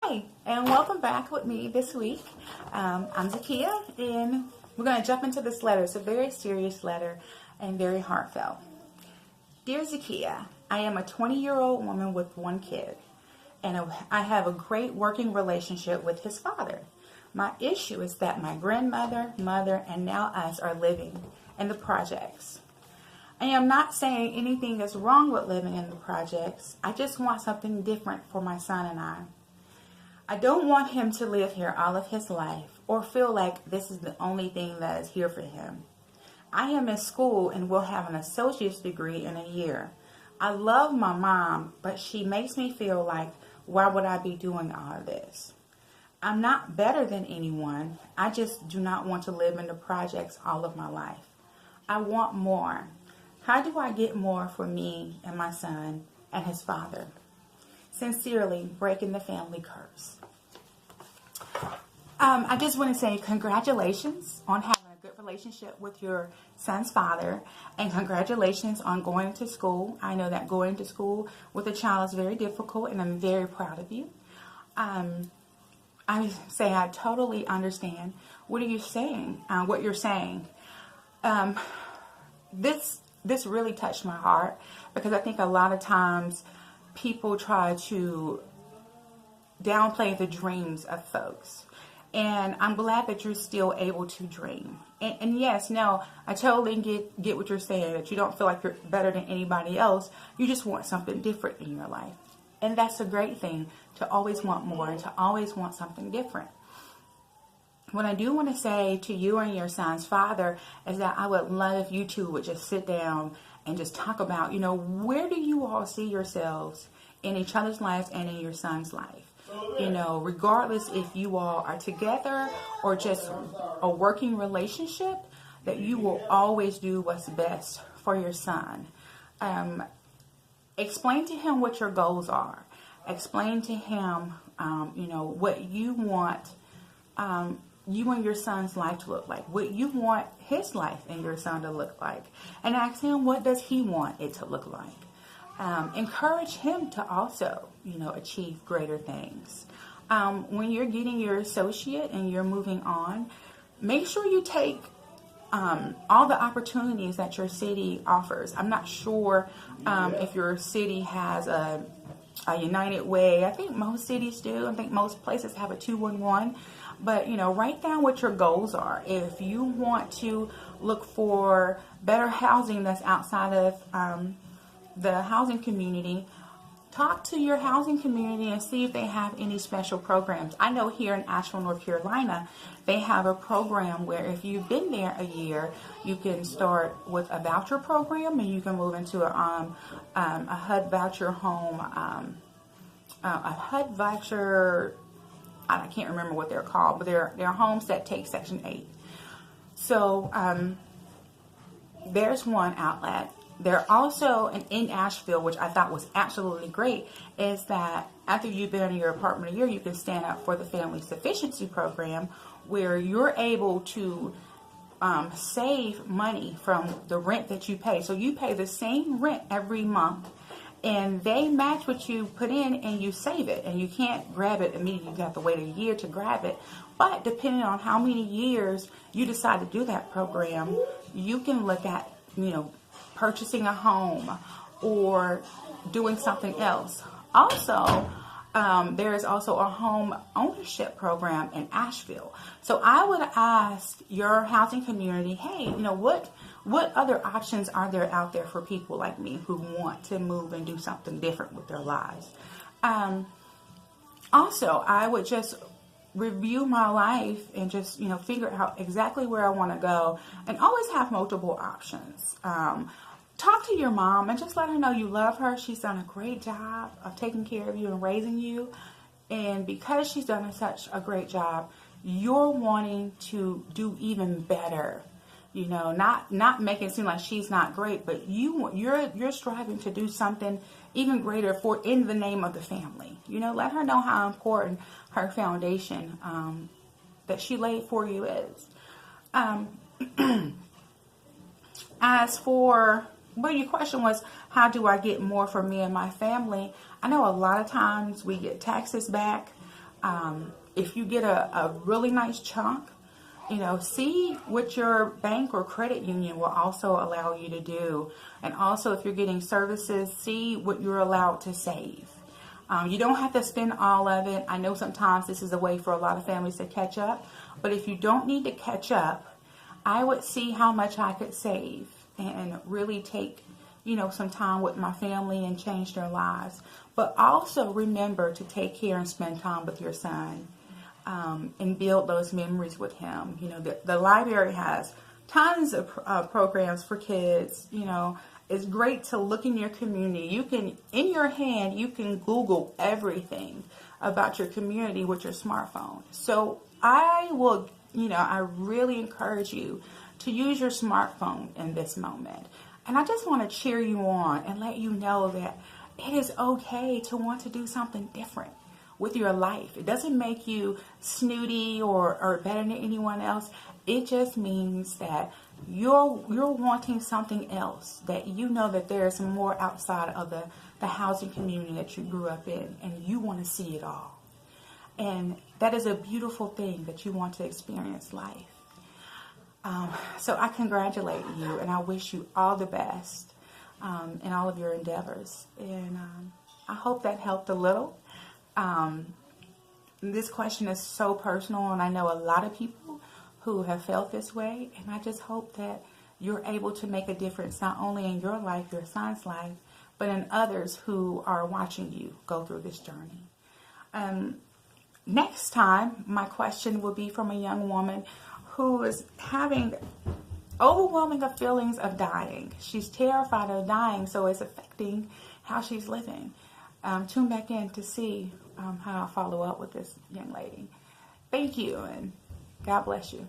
Hi, and welcome back with me this week. I'm Zakia, and we're going to jump into this letter. It's a very serious letter and very heartfelt. Dear Zakia, I am a 20-year-old woman with one kid, and I have a great working relationship with his father. My issue is that my grandmother, mother, and now us are living in the projects. I am not saying anything is wrong with living in the projects. I just want something different for my son and I. I don't want him to live here all of his life or feel like this is the only thing that is here for him. I am in school and will have an associate's degree in a year. I love my mom, but she makes me feel like, why would I be doing all of this? I'm not better than anyone. I just do not want to live in the projects all of my life. I want more. How do I get more for me and my son and his father? Sincerely, breaking the family curse. I just want to say congratulations on having a good relationship with your son's father, and congratulations on going to school. I know that going to school with a child is very difficult, and I'm very proud of you. I say I totally understand. What are you saying? What you're saying. This really touched my heart, because I think a lot of times people try to downplay the dreams of folks. And I'm glad that you're still able to dream. And yes, no, I totally get what you're saying, that you don't feel like you're better than anybody else. You just want something different in your life. And that's a great thing, to always want more and to always want something different. What I do want to say to you and your son's father is that I would love if you two would just sit down and just talk about, where do you all see yourselves in each other's lives and in your son's life? Regardless if you all are together or just a working relationship, that you will always do what's best for your son. Explain to him what your goals are. Explain to him, what you want you and your son's life to look like, what you want his life and your son to look like, and ask him, what does he want it to look like? Encourage him to also, achieve greater things. When you're getting your associate and you're moving on, make sure you take all the opportunities that your city offers. I'm not sure if your city has a United Way. I think most cities do. I think most places have a 211. But, write down what your goals are. If you want to look for better housing that's outside of the housing community, talk to your housing community and see if they have any special programs. I know here in Asheville, North Carolina, they have a program where if you've been there a year, you can start with a voucher program, and you can move into a HUD voucher home, a HUD voucher. I can't remember what they're called, but they're homes that take Section 8. So there's one outlet. There also, in Asheville, which I thought was absolutely great, is that after you've been in your apartment a year, you can stand up for the Family Sufficiency Program, where you're able to save money from the rent that you pay. So you pay the same rent every month, and they match what you put in, and you save it. And you can't grab it immediately. You have to wait a year to grab it. But depending on how many years you decide to do that program, you can look at, purchasing a home or doing something else. Also, there is also a home ownership program in Asheville. So I would ask your housing community, hey, what other options are there out there for people like me who want to move and do something different with their lives? Also, I would just review my life and just, figure out exactly where I want to go, and always have multiple options. Talk to your mom and just let her know you love her. She's done a great job of taking care of you and raising you. And because she's done such a great job, you're wanting to do even better. Not making it seem like she's not great, but you're striving to do something even greater in the name of the family. Let her know how important her foundation that she laid for you is. As for, your question was, how do I get more for me and my family? I know a lot of times we get taxes back If you get a really nice chunk, see what your bank or credit union will also allow you to do. And also, if you're getting services, see what you're allowed to save. You don't have to spend all of it. I know sometimes this is a way for a lot of families to catch up, but if you don't need to catch up, I would see how much I could save and really take, some time with my family and change their lives. But also remember to take care and spend time with your son. And build those memories with him. The library has tons of programs for kids. It's great to look in your community. You can, in your hand, you can Google everything about your community with your smartphone. So I really encourage you to use your smartphone in this moment. And I just want to cheer you on and let you know that it is okay to want to do something different with your life. It doesn't make you snooty or better than anyone else. It just means that you're wanting something else, that that there's more outside of the housing community that you grew up in, and you want to see it all. And that is a beautiful thing, that you want to experience life. So I congratulate you, and I wish you all the best in all of your endeavors. And I hope that helped a little. This question is so personal, and I know a lot of people who have felt this way, and I just hope that you're able to make a difference not only in your life, your son's life, but in others who are watching you go through this journey. Next time, my question will be from a young woman who is having overwhelming feelings of dying. She's terrified of dying, so it's affecting how she's living. Tune back in to see how I follow up with this young lady. Thank you, and God bless you.